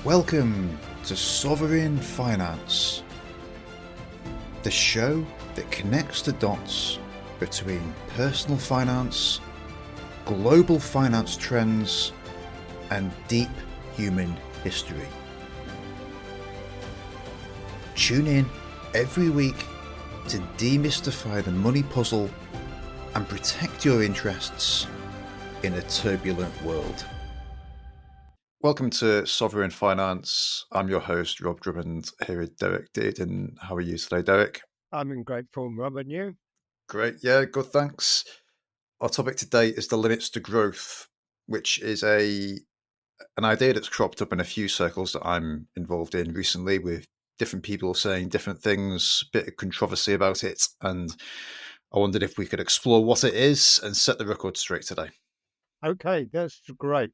Welcome to Sovereign Finance, the show that connects the dots between personal finance, global finance trends, and deep human history. Tune in every week to demystify the money puzzle and protect your interests in a turbulent world. Welcome to Sovereign Finance. I'm your host, Rob Drummond, here with Derek Dearden. How are you today, Derek? I'm in great form, Rob, and you? Great, yeah, good, thanks. Our topic today is the limits to growth, which is an idea that's cropped up in a few circles that I'm involved in recently, with different people saying different things, a bit of controversy about it, and I wondered if we could explore what it is and set the record straight today. Okay, that's great.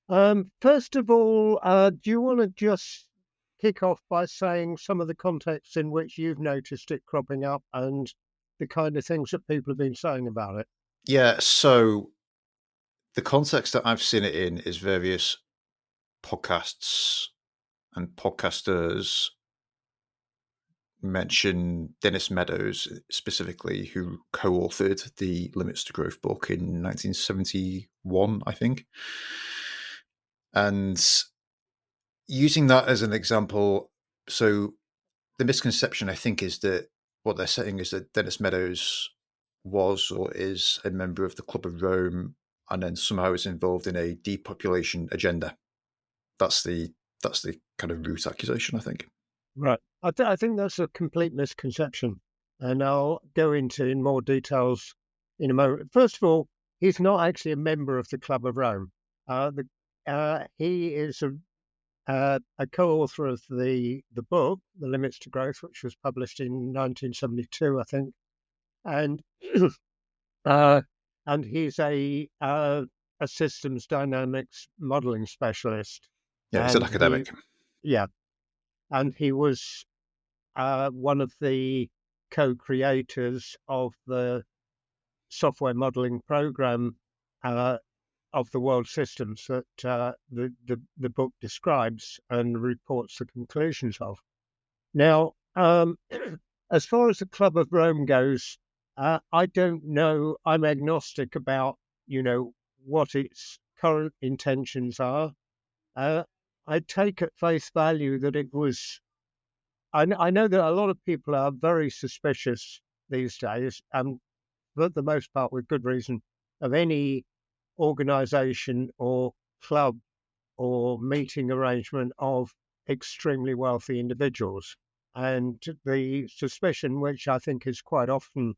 First of all, do you want to just kick off by saying some of the contexts in which you've noticed it cropping up and the kind of things that people have been saying about it? Yeah, so the context that I've seen it in is various podcasts and podcasters mention Dennis Meadows specifically, who co-authored the Limits to Growth book in 1971, I think. And using that as an example, so the misconception, I think, is that what they're saying is that Dennis Meadows was or is a member of the Club of Rome and then somehow is involved in a depopulation agenda. That's the kind of root accusation, I think. Right. I think that's a complete misconception, and I'll go into in more details in a moment. First of all, he's not actually a member of the Club of Rome. He is a co-author of the book, The Limits to Growth, which was published in 1972, I think, and uh, and he's a systems dynamics modeling specialist. Yeah, he's an academic. And he was one of the co-creators of the software modeling program of the world systems that the book describes and reports the conclusions of. Now, as far as the Club of Rome goes, I don't know. I'm agnostic about, what its current intentions are. I take at face value that it was. I know that a lot of people are very suspicious these days, and for the most part with good reason, of any organization or club or meeting arrangement of extremely wealthy individuals. And the suspicion, which I think is quite often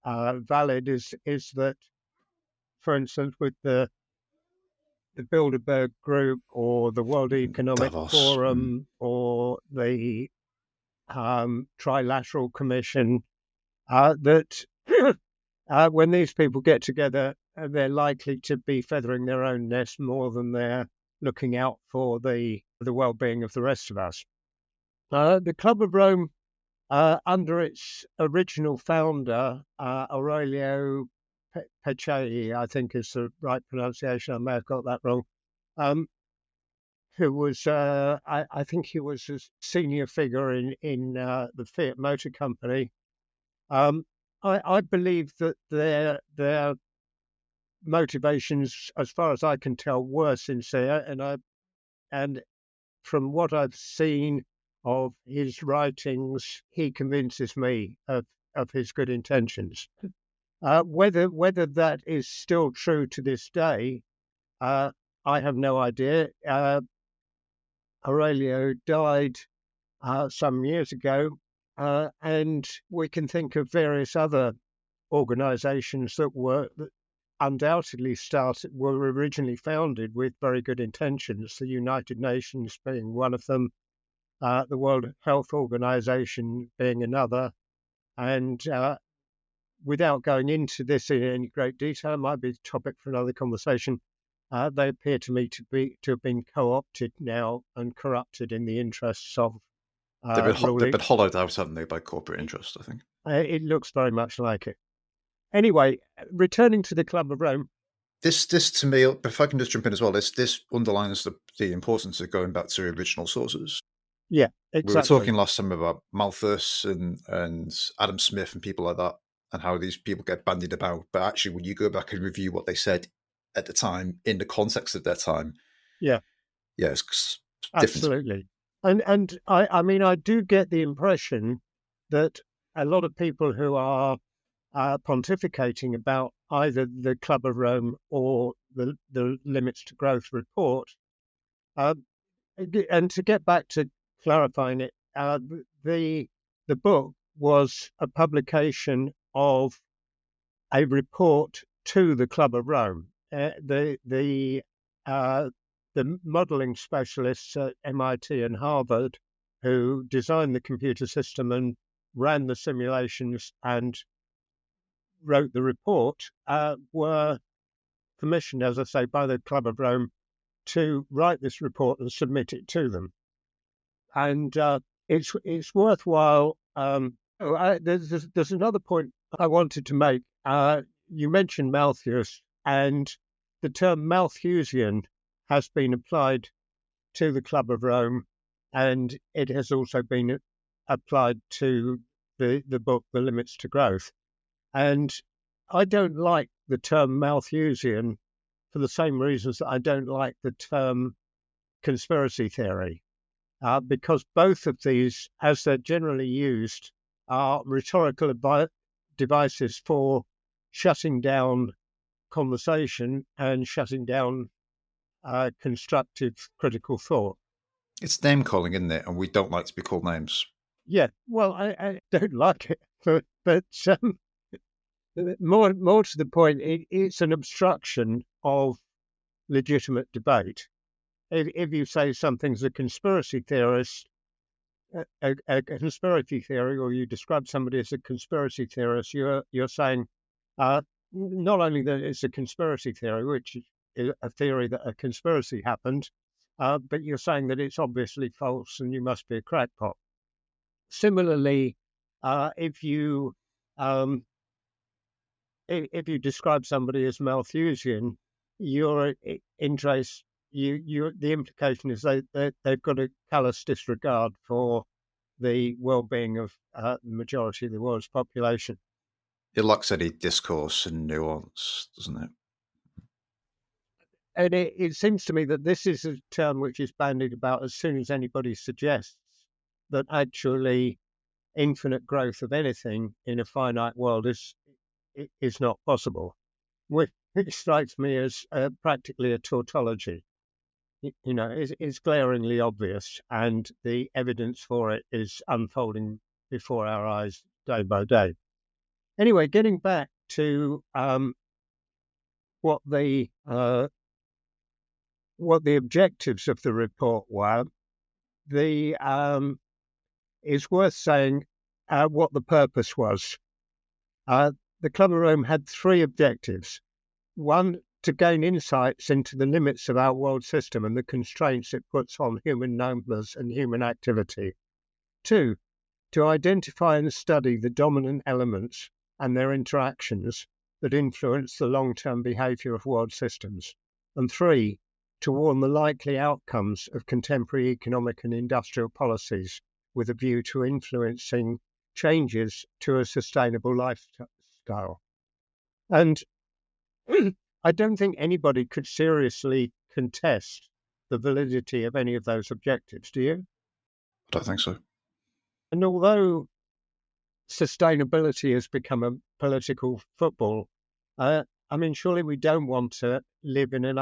valid, is that, for instance, with the Bilderberg Group or the World Economic Davos. Forum or the Trilateral Commission, that when these people get together, they're likely to be feathering their own nest more than they're looking out for the well-being of the rest of us. The Club of Rome, under its original founder, Aurelio Pecei, I think is the right pronunciation. I may have got that wrong. Who was, I think he was a senior figure in the Fiat Motor Company. I believe that their motivations, as far as I can tell, were sincere, and from what I've seen of his writings, he convinces me of his good intentions. Whether that is still true to this day, I have no idea. Aurelio died some years ago, and we can think of various other organizations that undoubtedly were originally founded with very good intentions, the United Nations being one of them, the World Health Organization being another. And without going into this in any great detail, it might be a topic for another conversation. They appear to me to have been co-opted now and corrupted in the interests of They've been hollowed out, haven't they, by corporate interest, I think. It looks very much like it. Anyway, returning to the Club of Rome, this to me, if I can just jump in as well, this underlines the importance of going back to original sources. Yeah, We were exactly. talking last time about Malthus and Adam Smith and people like that, and how these people get bandied about. But actually, when you go back and review what they said at the time in the context of their time, Yeah, yeah, it's different. absolutely. And I mean, I do get the impression that a lot of people who are pontificating about either the Club of Rome or the Limits to Growth report. Uh, and to get back to clarifying it, the the book was a publication of a report to the Club of Rome. Uh, the modelling specialists at MIT and Harvard who designed the computer system and ran the simulations and wrote the report were commissioned, as I say, by the Club of Rome to write this report and submit it to them. And it's worthwhile. There's another point I wanted to make. You mentioned Malthus, and the term Malthusian has been applied to the Club of Rome, and it has also been applied to the book, The Limits to Growth. And I don't like the term Malthusian for the same reasons that I don't like the term conspiracy theory, because both of these, as they're generally used, are rhetorical devices for shutting down conversation and shutting down constructive critical thought. It's name calling, isn't it? And we don't like to be called names. Yeah, well, I don't like it, but more to the point, it's an obstruction of legitimate debate. If you say something's a conspiracy theorist, a conspiracy theory, or you describe somebody as a conspiracy theorist, you're saying not only that it's a conspiracy theory, which is a theory that a conspiracy happened, but you're saying that it's obviously false and you must be a crackpot. Similarly, if you um, if you describe somebody as Malthusian, your interest, the implication is they've got a callous disregard for the well-being of the majority of the world's population. It lacks any discourse and nuance, doesn't it? And it seems to me that this is a term which is bandied about as soon as anybody suggests that actually infinite growth of anything in a finite world is not possible. Which it strikes me as practically a tautology. You know, it's glaringly obvious, and the evidence for it is unfolding before our eyes day by day. Anyway, getting back to what the uh, what the objectives of the report were, the it's worth saying what the purpose was. The Club of Rome had three objectives. One, to gain insights into the limits of our world system and the constraints it puts on human numbers and human activity. Two, to identify and study the dominant elements and their interactions that influence the long-term behaviour of world systems. And three, to warn the likely outcomes of contemporary economic and industrial policies with a view to influencing changes to a sustainable lifestyle. And I don't think anybody could seriously contest the validity of any of those objectives, do you? I don't think so. And although sustainability has become a political football, I mean, surely we don't want to live in an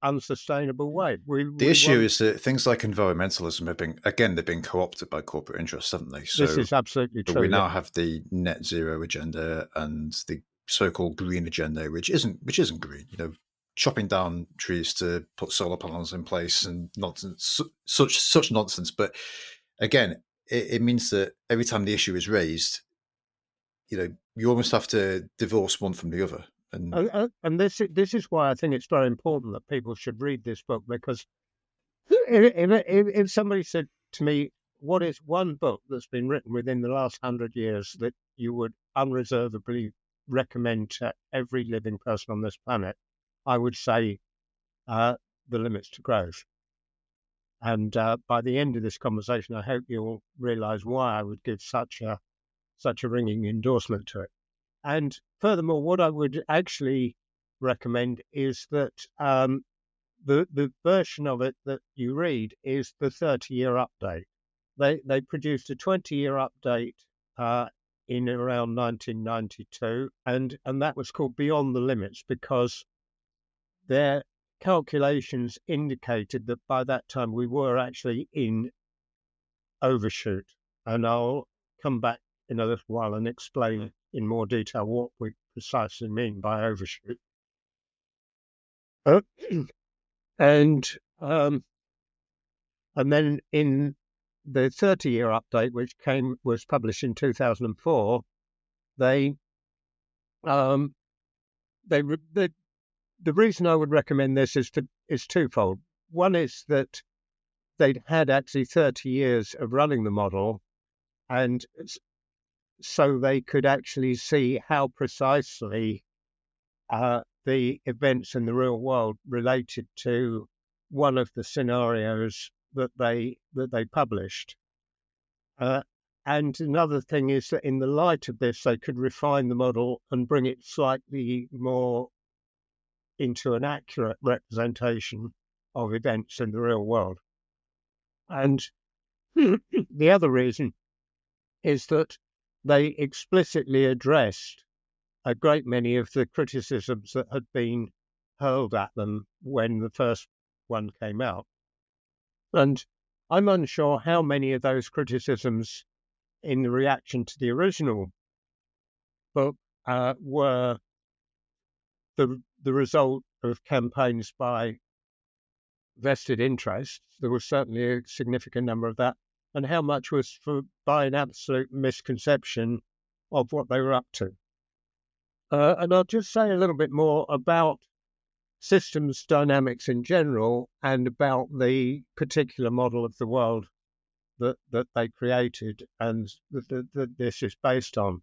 unsustainable way. The We issue want, is that things like environmentalism have been, again, they've been co-opted by corporate interests, haven't they? this So is absolutely we true, yeah. now have the net zero agenda and the so-called green agenda, which isn't green. You know, chopping down trees to put solar panels in place and nonsense, such nonsense. But again, it means that every time the issue is raised, you know, you almost have to divorce one from the other. And And this is why I think it's very important that people should read this book, because if somebody said to me, what is one book that's been written within the last 100 years that you would unreservedly recommend to every living person on this planet? I would say the limits to growth. And by the end of this conversation, I hope you'll realise why I would give such a ringing endorsement to it. And furthermore, what I would actually recommend is that the version of it that you read is the 30-year update. They produced a 20-year update in around 1992, and that was called Beyond the Limits because their calculations indicated that by that time we were actually in overshoot. And I'll come back in a little while and explain in more detail what we precisely mean by overshoot. And then in the 30-year update, which was published in 2004, the reason I would recommend this is twofold. One is that they'd had actually 30 years of running the model, and so they could actually see how precisely the events in the real world related to one of the scenarios that they published. And another thing is that in the light of this, they could refine the model and bring it slightly more into an accurate representation of events in the real world. And the other reason is that they explicitly addressed a great many of the criticisms that had been hurled at them when the first one came out. And I'm unsure how many of those criticisms in the reaction to the original book were the result of campaigns by vested interests. There was certainly a significant number of that, and how much was by an absolute misconception of what they were up to. And I'll just say a little bit more about systems dynamics in general and about the particular model of the world that they created and that this is based on.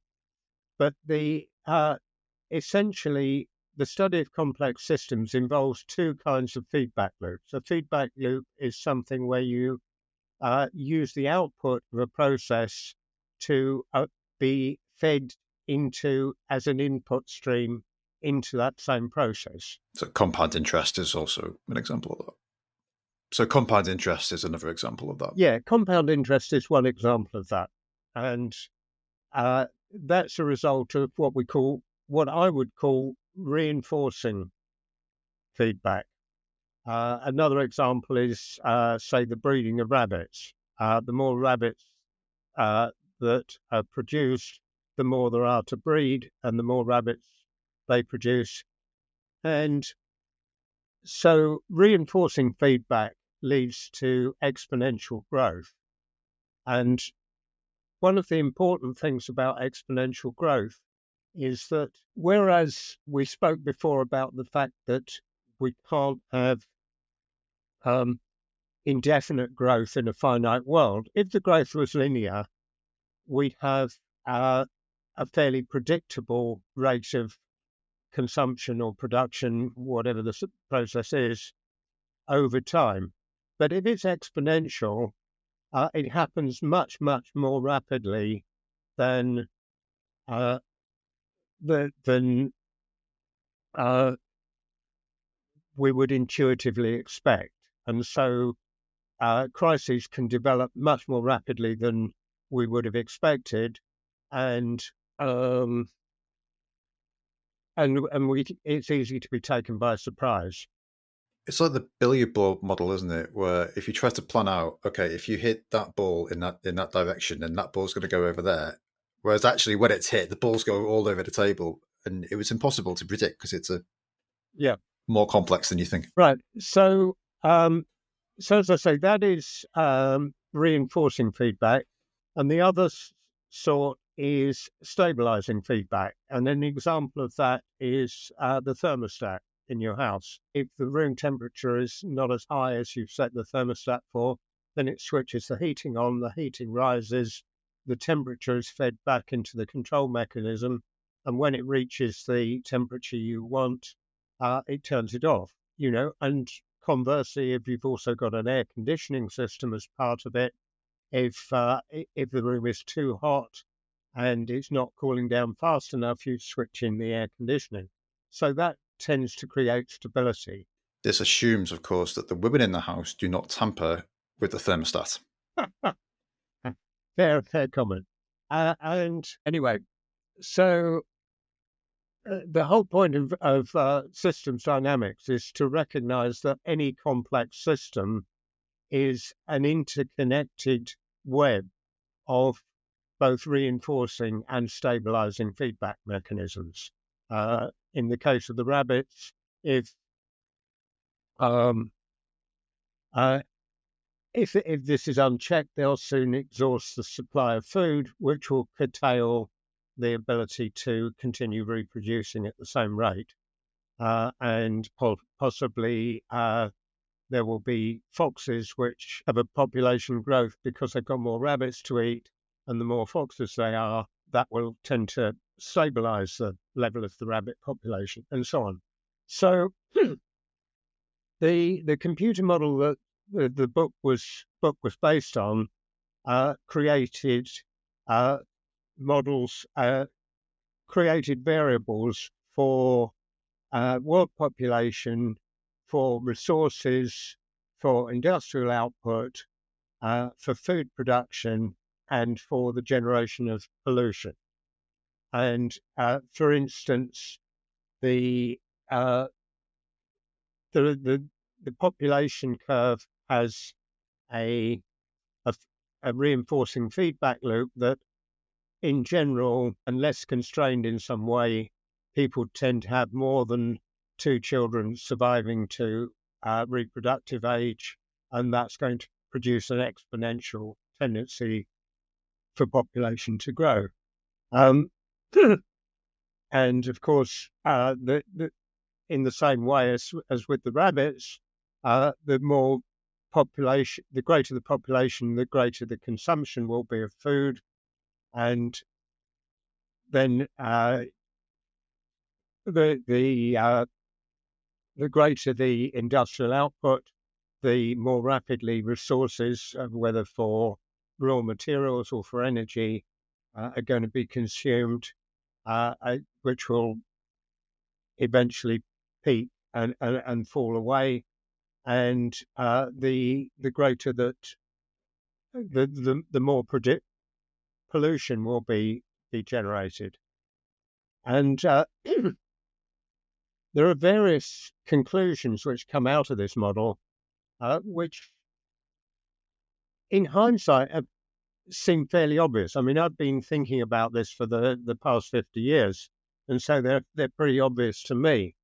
But essentially, the study of complex systems involves two kinds of feedback loops. A feedback loop is something where you use the output of a process to be fed into as an input stream into that same process. So compound interest is also an example of that. So compound interest is another example of that. Yeah, compound interest is one example of that. And that's a result of what I would call reinforcing feedback. Another example is, say, the breeding of rabbits. The more rabbits that are produced, the more there are to breed, and the more rabbits they produce. And so reinforcing feedback leads to exponential growth. And one of the important things about exponential growth is that whereas we spoke before about the fact that we can't have indefinite growth in a finite world, if the growth was linear, we'd have a fairly predictable rate of consumption or production, whatever the process is, over time. But if it's exponential, it happens much, much more rapidly than we would intuitively expect. And so crises can develop much more rapidly than we would have expected. And it's easy to be taken by surprise. It's like the billiard ball model, isn't it? Where if you try to plan out, okay, if you hit that ball in that direction, then that ball's going to go over there. Whereas actually, when it's hit, the balls go all over the table, and it was impossible to predict because it's more complex than you think. Right. So, as I say, that is reinforcing feedback, and the other sort is stabilizing feedback. And an example of that is the thermostat in your house. If the room temperature is not as high as you've set the thermostat for, then it switches the heating on, the heating rises, the temperature is fed back into the control mechanism, and when it reaches the temperature you want, it turns it off, and conversely, if you've also got an air conditioning system as part of it, if the room is too hot and it's not cooling down fast enough, you switch in the air conditioning. So that tends to create stability. This assumes, of course, that the women in the house do not tamper with the thermostat. Fair comment. And anyway, so the whole point of systems dynamics is to recognize that any complex system is an interconnected web of both reinforcing and stabilizing feedback mechanisms. In the case of the rabbits, um, uh, if this is unchecked, they'll soon exhaust the supply of food, which will curtail the ability to continue reproducing at the same rate. And possibly there will be foxes which have a population growth because they've got more rabbits to eat, and the more foxes they are, that will tend to stabilize the level of the rabbit population, and so on. So the computer model that the book was based on created models, created variables for world population, for resources, for industrial output, for food production, and for the generation of pollution. And for instance, the population curve has a reinforcing feedback loop that, in general, unless constrained in some way, people tend to have more than 2 children surviving to reproductive age, and that's going to produce an exponential tendency for population to grow. And of course, in the same way as with the rabbits, the more population, the greater the population, the greater the consumption will be of food, and then the greater the industrial output, the more rapidly resources, whether for raw materials or for energy, are going to be consumed, which will eventually peak and fall away. And the greater that the more pollution will be generated. And there are various conclusions which come out of this model, which in hindsight seem fairly obvious. I mean, I've been thinking about this for the past 50 years, and so they're pretty obvious to me,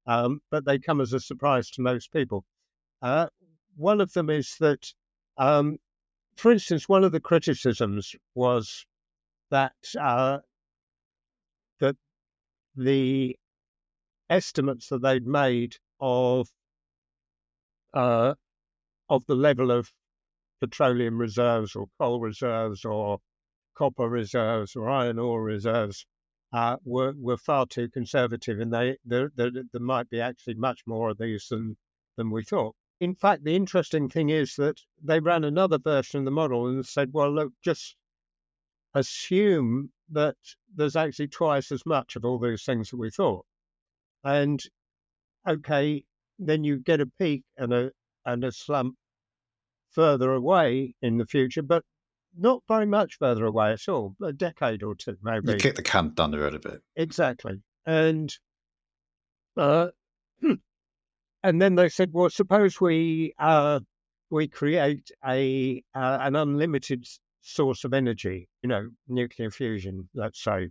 but they come as a surprise to most people. One of them is that, for instance, one of the criticisms was that that the estimates that they'd made of the level of petroleum reserves or coal reserves or copper reserves or iron ore reserves were far too conservative, and there might be actually much more of these than we thought. In fact, the interesting thing is that they ran another version of the model and said, well, look, just assume that there's actually twice as much of all these things that we thought. And okay, then you get a peak and a slump further away in the future, but not very much further away at all, a decade or two, maybe. You kick the can down the road a bit. Exactly. And and then they said, well, suppose we create an unlimited source of energy, nuclear fusion, let's say,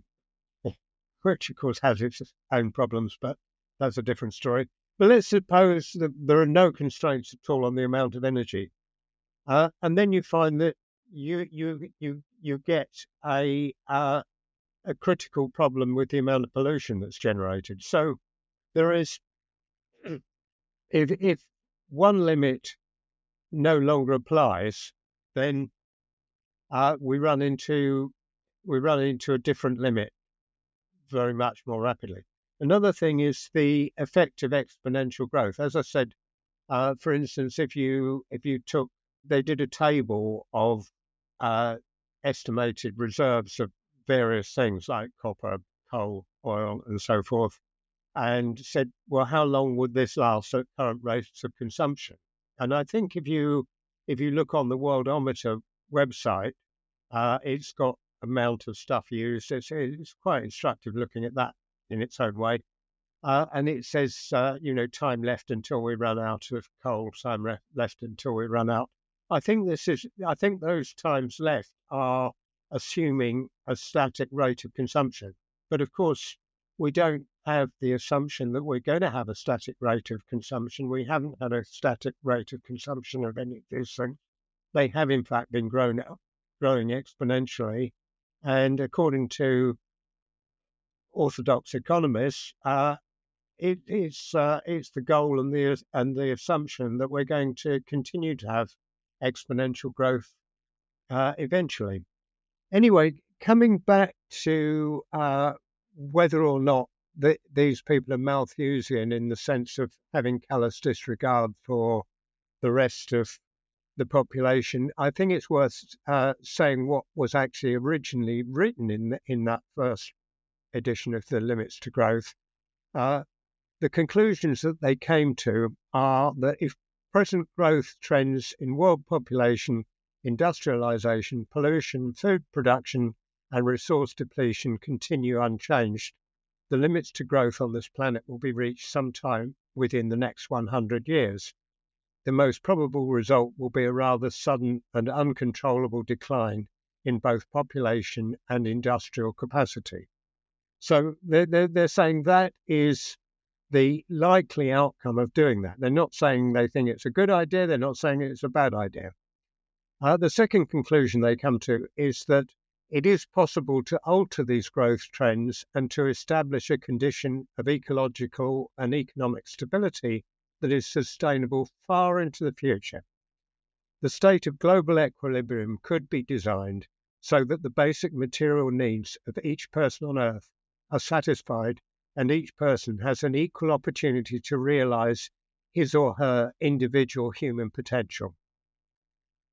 which of course has its own problems, but that's a different story. But let's suppose that there are no constraints at all on the amount of energy, and then you find that you get a critical problem with the amount of pollution that's generated. So there is, if one limit no longer applies, then we run into a different limit very much more rapidly. Another thing is the effect of exponential growth. As I said, for instance, if you took, they did a table of uh, estimated reserves of various things like copper, coal, oil, and so forth, and said, well, how long would this last at current rates of consumption? And I think if you look on the Worldometer website, it's got amount of stuff used. It's quite instructive looking at that in its own way. And it says, time left until we run out of coal, time left until we run out. I think those times left are assuming a static rate of consumption. But of course, we don't have the assumption that we're going to have a static rate of consumption. We haven't had a static rate of consumption of any of these things. They have, in fact, been growing exponentially. And according to orthodox economists, it's the goal and the assumption that we're going to continue to have exponential growth eventually. Anyway, coming back to whether or not these people are Malthusian in the sense of having callous disregard for the rest of the population, I think it's worth saying what was actually originally written in that first edition of the Limits to Growth. The conclusions that they came to are that if present growth trends in world population, industrialization, pollution, food production, and resource depletion continue unchanged, the limits to growth on this planet will be reached sometime within the next 100 years. The most probable result will be a rather sudden and uncontrollable decline in both population and industrial capacity. So they're saying that is the likely outcome of doing that. They're not saying they think it's a good idea. They're not saying it's a bad idea. The second conclusion they come to is that it is possible to alter these growth trends and to establish a condition of ecological and economic stability that is sustainable far into the future. The state of global equilibrium could be designed so that the basic material needs of each person on Earth are satisfied and each person has an equal opportunity to realize his or her individual human potential.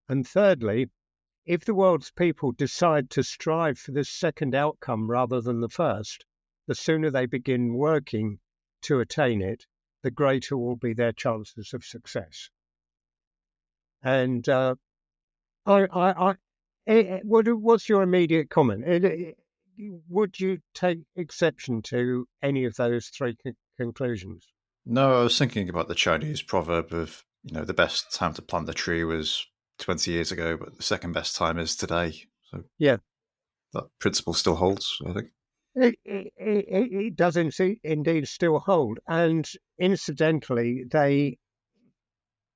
And thirdly, if the world's people decide to strive for this second outcome rather than the first, the sooner they begin working to attain it, the greater will be their chances of success. And what's your immediate comment? Would you take exception to any of those three conclusions? No, I was thinking about the Chinese proverb of, the best time to plant the tree was 20 years ago, but the second best time is today. So Yeah, that principle still holds, I think. it does indeed still hold. And incidentally, they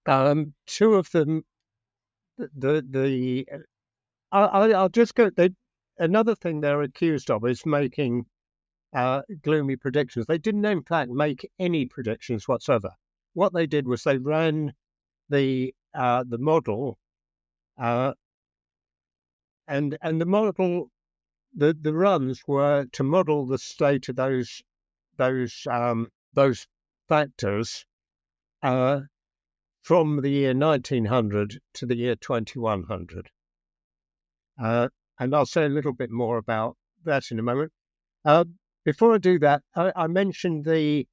two of them, I'll just go. Another thing they're accused of is making gloomy predictions. They didn't, in fact, make any predictions whatsoever. What they did was they ran the model, and the model, the runs were to model the state of those factors from the year 1900 to the year 2100. And I'll say a little bit more about that in a moment. Before I do that, I mentioned the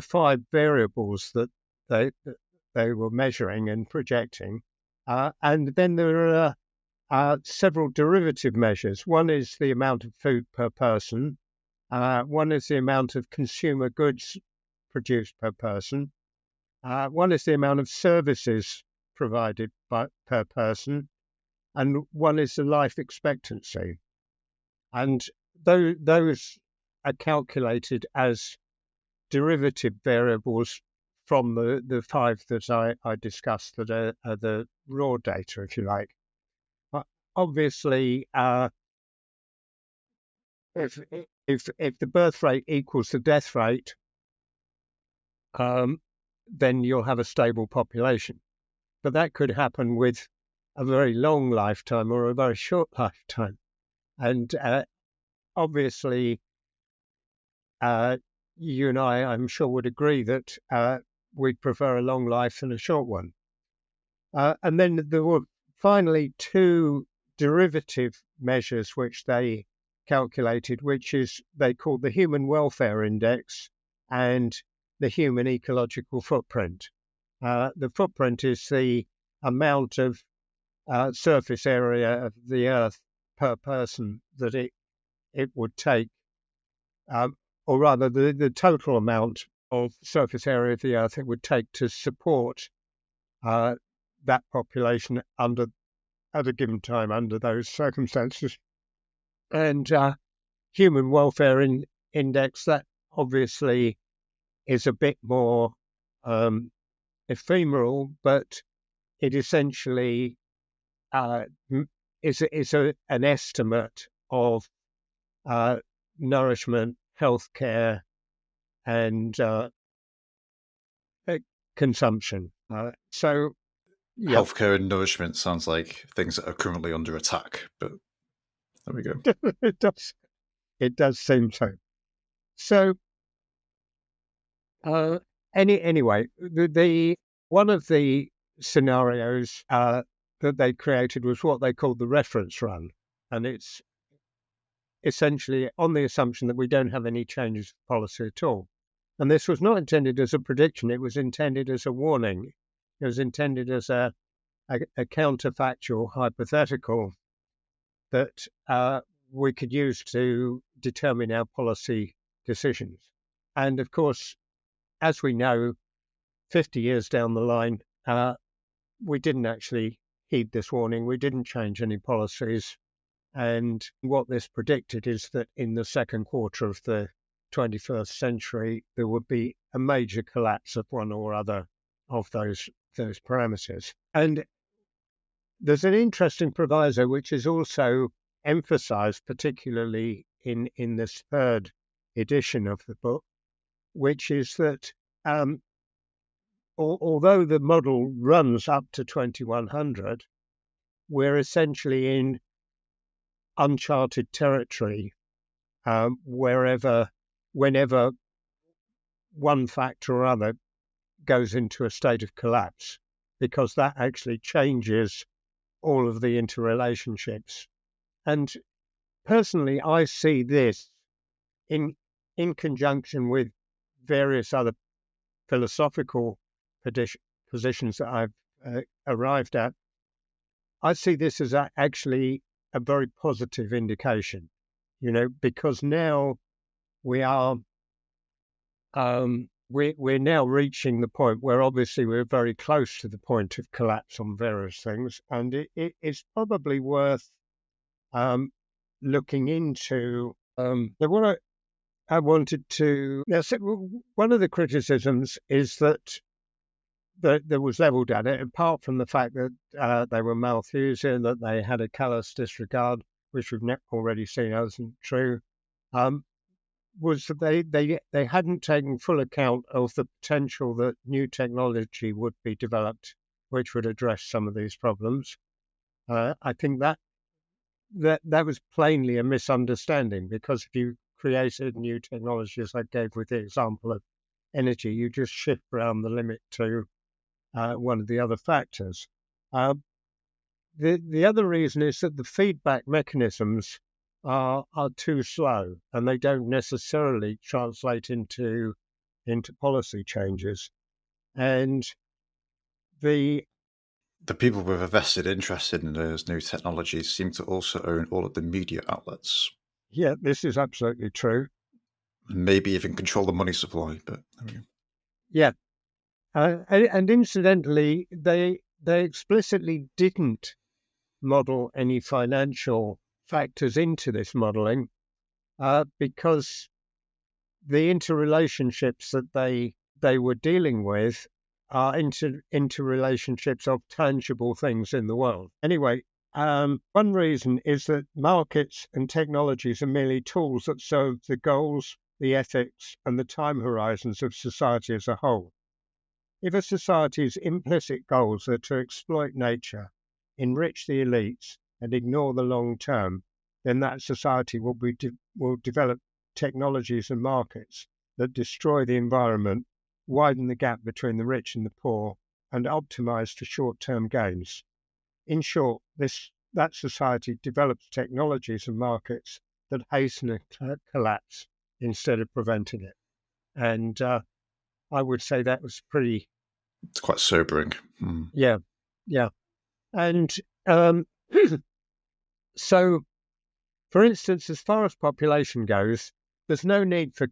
five variables that they were measuring and projecting, and then there are several derivative measures. One is the amount of food per person. One is the amount of consumer goods produced per person. One is the amount of services provided per person, and one is the life expectancy. And those are calculated as derivative variables from the five that I discussed that are the raw data, if you like. Obviously, if the birth rate equals the death rate, then you'll have a stable population. But that could happen with a very long lifetime or a very short lifetime. And obviously, you and I'm sure, would agree that we'd prefer a long life than a short one. And then there were finally two derivative measures which they calculated, which is they called the Human Welfare Index and the Human Ecological Footprint. The footprint is the amount of surface area of the Earth per person that it would take, or rather the total amount of surface area of the Earth it would take to support that population at a given time under those circumstances. And human welfare index, that obviously is a bit more ephemeral, but it essentially is an estimate of nourishment, healthcare, and consumption. So, yeah, Healthcare and nourishment sounds like things that are currently under attack, but there we go. it does. It does seem so. So, anyway, the one of the scenarios that they created was what they called the reference run, and it's essentially on the assumption that we don't have any changes of policy at all. And this was not intended as a prediction; it was intended as a warning. It was intended as a counterfactual hypothetical that we could use to determine our policy decisions. And of course, as we know, 50 years down the line, we didn't actually heed this warning. We didn't change any policies. And what this predicted is that in the second quarter of the 21st century, there would be a major collapse of one or other of those parameters. And there's an interesting proviso which is also emphasized, particularly in this third edition of the book, which is that although the model runs up to 2100, we're essentially in uncharted territory whenever one factor or other goes into a state of collapse, because that actually changes all of the interrelationships. And personally, I see this in conjunction with various other philosophical positions that I've arrived at. I see this as actually a very positive indication, because now we are we're now reaching the point where obviously we're very close to the point of collapse on various things, and it's probably worth looking into. What I wanted to, one of the criticisms is that there was levelled at it, apart from the fact that they were Malthusian, that they had a callous disregard, which we've already seen isn't true, was that they hadn't taken full account of the potential that new technology would be developed, which would address some of these problems. I think that was plainly a misunderstanding, because if you created new technology, as I gave with the example of energy, you just shift around the limit to one of the other factors. The other reason is that the feedback mechanisms are too slow, and they don't necessarily translate into policy changes. And the people with a vested interest in those new technologies seem to also own all of the media outlets. Yeah, this is absolutely true. And maybe even control the money supply, but there we go. Yeah. And incidentally, they explicitly didn't model any financial factors into this modeling, because the interrelationships that they were dealing with are interrelationships of tangible things in the world. Anyway, one reason is that markets and technologies are merely tools that serve the goals, the ethics, and the time horizons of society as a whole. If a society's implicit goals are to exploit nature, enrich the elites, and ignore the long term, then that society will develop technologies and markets that destroy the environment, widen the gap between the rich and the poor, and optimize for short-term gains. In short, that society develops technologies and markets that hasten a collapse instead of preventing it. And I would say that was pretty, It's quite sobering. yeah, yeah. And so, for instance, as far as population goes, there's no need for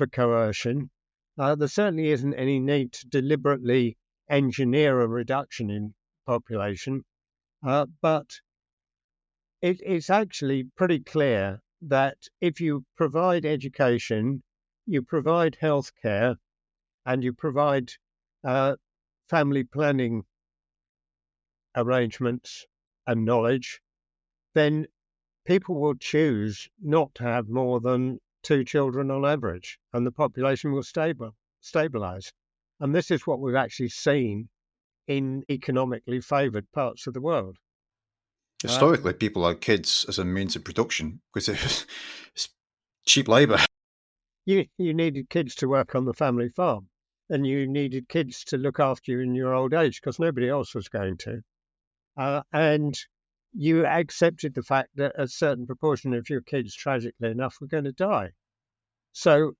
coercion. There certainly isn't any need to deliberately engineer a reduction in population, but it's actually pretty clear that if you provide education, you provide healthcare, and you provide family planning arrangements and knowledge, then people will choose not to have more than 2 children on average, and the population will stabilize. And this is what we've actually seen in economically favoured parts of the world. Historically, people had kids as a means of production because it's cheap labour. You needed kids to work on the family farm, and you needed kids to look after you in your old age because nobody else was going to. And you accepted the fact that a certain proportion of your kids, tragically enough, were going to die. So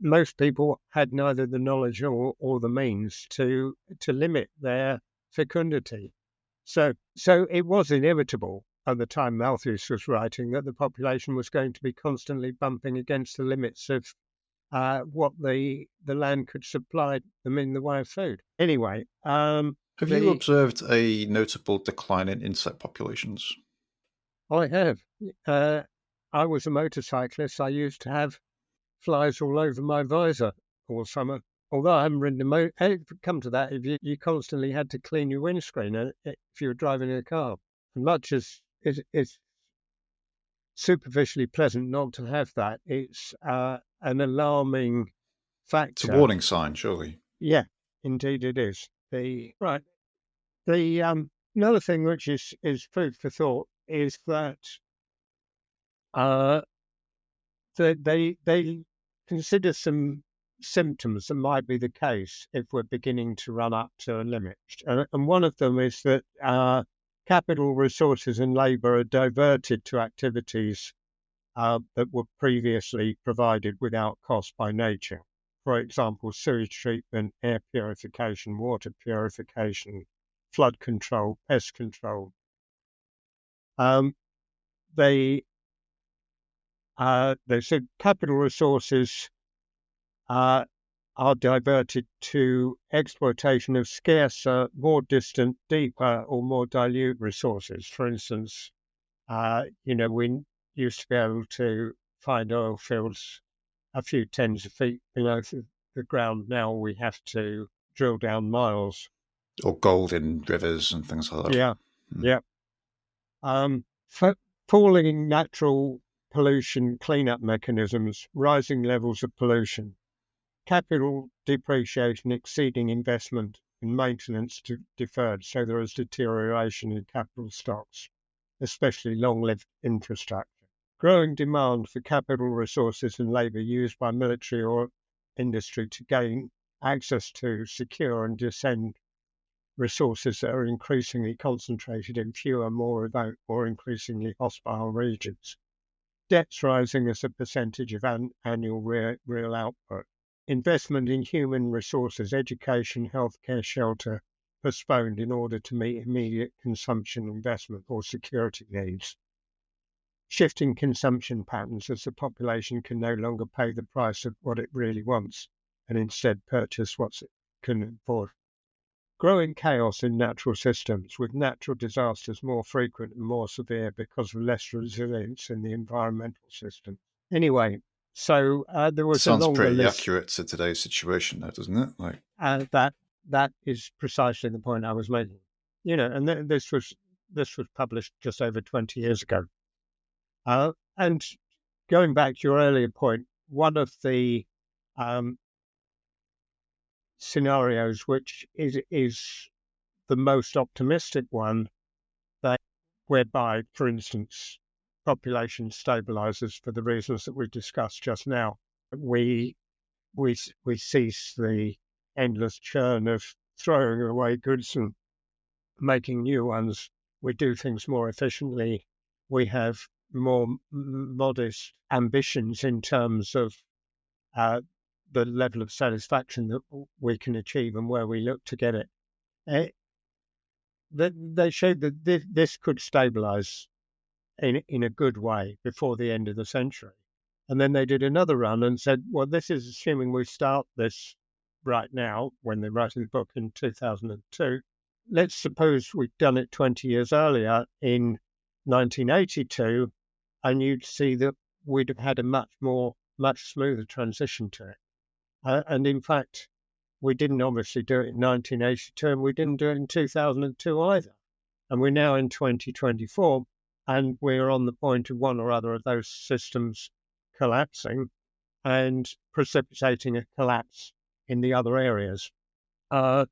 most people had neither the knowledge or the means to limit their fecundity. So it was inevitable at the time Malthus was writing that the population was going to be constantly bumping against the limits of what the land could supply them in the way of food. Anyway, Have you observed a notable decline in insect populations? I have. I was a motorcyclist. I used to have flies all over my visor all summer. Although I haven't ridden a motor, come to that, if you constantly had to clean your windscreen if you were driving a car. And much as it's superficially pleasant not to have that, it's an alarming It's a factor. warning sign, surely. Yeah, indeed it is. Right. The another thing which is food for thought is that uh, they consider some symptoms that might be the case if we're beginning to run up to a limit. And one of them is that capital, resources, and labour are diverted to activities that were previously provided without cost by nature. For example, sewage treatment, air purification, water purification, flood control, pest control. They said capital resources are diverted to exploitation of scarcer, more distant, deeper, or more dilute resources. For instance, we used to be able to find oil fields a few tens of feet below the ground. Now we have to drill down miles. Or gold in rivers and things like that. Yeah, yeah. Falling natural pollution cleanup mechanisms, rising levels of pollution, capital depreciation exceeding investment and maintenance deferred, so there is deterioration in capital stocks, especially long-lived infrastructure. Growing demand for capital resources and labour used by military or industry to gain access to, secure and defend resources that are increasingly concentrated in fewer, more remote, or increasingly hostile regions. Debts rising as a percentage of annual real output. Investment in human resources, education, healthcare, shelter, postponed in order to meet immediate consumption, investment, or security needs. Shifting consumption patterns as the population can no longer pay the price of what it really wants and instead purchase what it can afford. Growing chaos in natural systems, with natural disasters more frequent and more severe because of less resilience in the environmental system. Anyway, so there was a Sounds longer pretty list. accurate to today's situation, though, doesn't it? That is precisely the point I was making. And this was published just over 20 years ago. And going back to your earlier point, one of the scenarios which is the most optimistic one, that whereby, for instance, population stabilizes for the reasons that we discussed just now. We cease the endless churn of throwing away goods and making new ones. We do things more efficiently. We have more modest ambitions in terms of the level of satisfaction that we can achieve and where we look to get it. They showed that this could stabilize in a good way before the end of the century. And then they did another run and said, well, this is assuming we start this right now, when they're writing the book in 2002. Let's suppose we'd done it 20 years earlier in 1982, and you'd see that we'd have had a much smoother transition to it. And in fact, we didn't obviously do it in 1982, and we didn't do it in 2002 either. And we're now in 2024, and we're on the point of one or other of those systems collapsing and precipitating a collapse in the other areas. So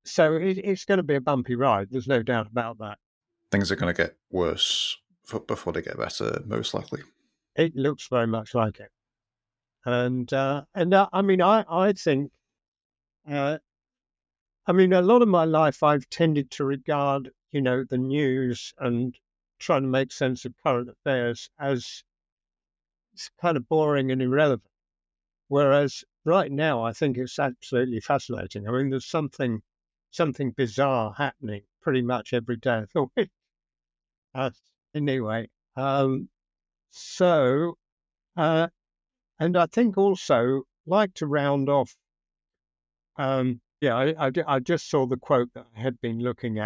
it's going to be a bumpy ride. There's no doubt about that. Things are going to get worse before they get better, most likely. It looks very much like it. And I mean, I think, a lot of my life I've tended to regard, the news and trying to make sense of current affairs as kind of boring and irrelevant. Whereas right now, I think it's absolutely fascinating. I mean, there's something bizarre happening pretty much every day of the week. Anyway, and I think also, like to round off, I just saw the quote that I had been looking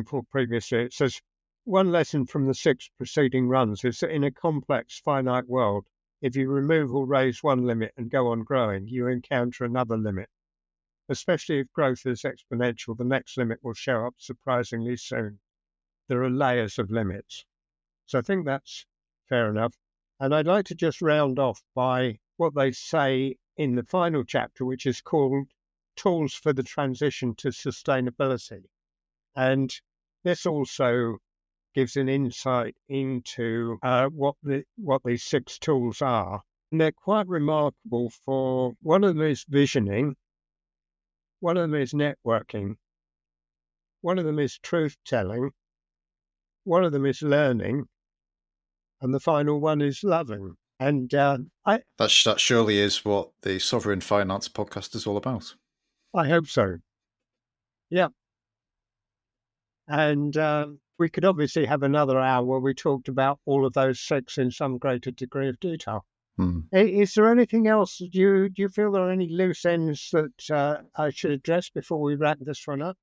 for previously. It says, one lesson from the 6 preceding runs is that in a complex, finite world, if you remove or raise one limit and go on growing, you encounter another limit. Especially if growth is exponential, the next limit will show up surprisingly soon. There are layers of limits. So I think that's fair enough. And I'd like to just round off by what they say in the final chapter, which is called Tools for the Transition to Sustainability. And this also gives an insight into what these 6 tools are. And they're quite remarkable for, one of them is visioning, one of them is networking, one of them is truth-telling, one of them is learning, and the final one is loving. And that surely is what the Sovereign Finance podcast is all about. I hope so. Yeah. And we could obviously have another hour where we talked about all of those 6 in some greater degree of detail. Is there anything else? Do you feel there are any loose ends that I should address before we wrap this one up?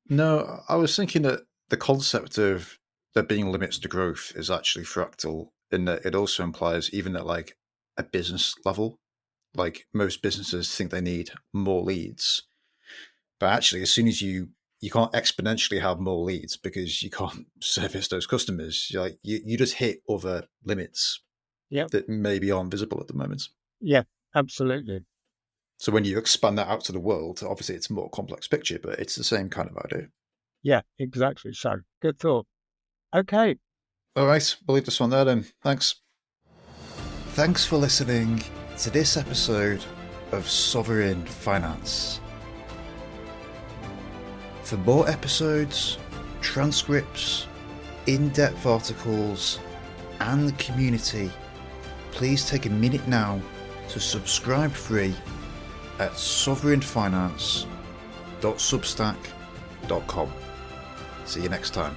No, I was thinking that the concept of there being limits to growth is actually fractal, in that it also implies, even at like a business level, like most businesses think they need more leads, but actually as soon as you can't exponentially have more leads because you can't service those customers, you just hit other limits that maybe aren't visible at the moment. Yeah, absolutely. So when you expand that out to the world, obviously it's a more complex picture, but it's the same kind of idea. Yeah, exactly. So good thought. Okay. All right, we'll leave this one there then. Thanks. Thanks for listening to this episode of Sovereign Finance. For more episodes, transcripts, in-depth articles, and community, please take a minute now to subscribe free at sovereignfinance.substack.com. See you next time.